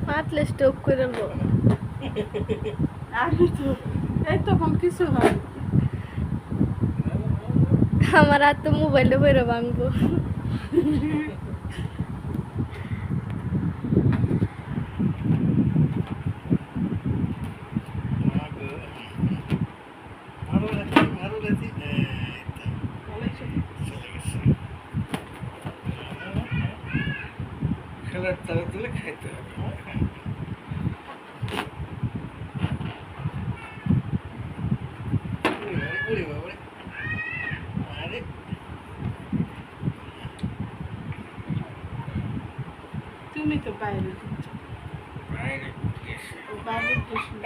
পাতলে stock করে নেবো। এই তখন কিছু হয় আমার হাত তো মোবাইলে বেরো ভাঙবো। খেলার তারা তুলে খাইতে হবে। তুমি তো বাইরে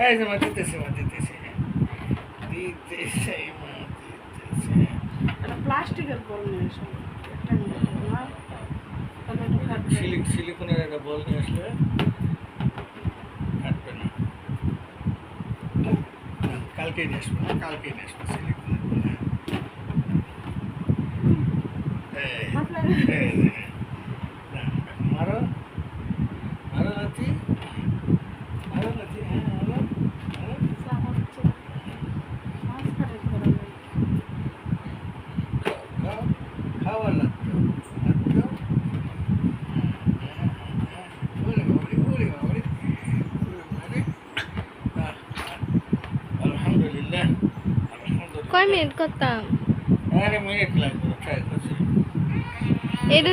এই যে মা দিতেছে প্লাস্টিকের বল নিয়ে এসো সিলিকনের একটা বল নিয়ে আসলে কাটবে না। কালকেই নিয়ে আসবো সিলিকনের বল। মারো লাথি, হ্যাঁ খাওয়া লাগতো আলহামদুলিল্লাহ। কয় মিনিট করতাম? আরে মিনিট লাগবে, ট্রাই করছি। এটা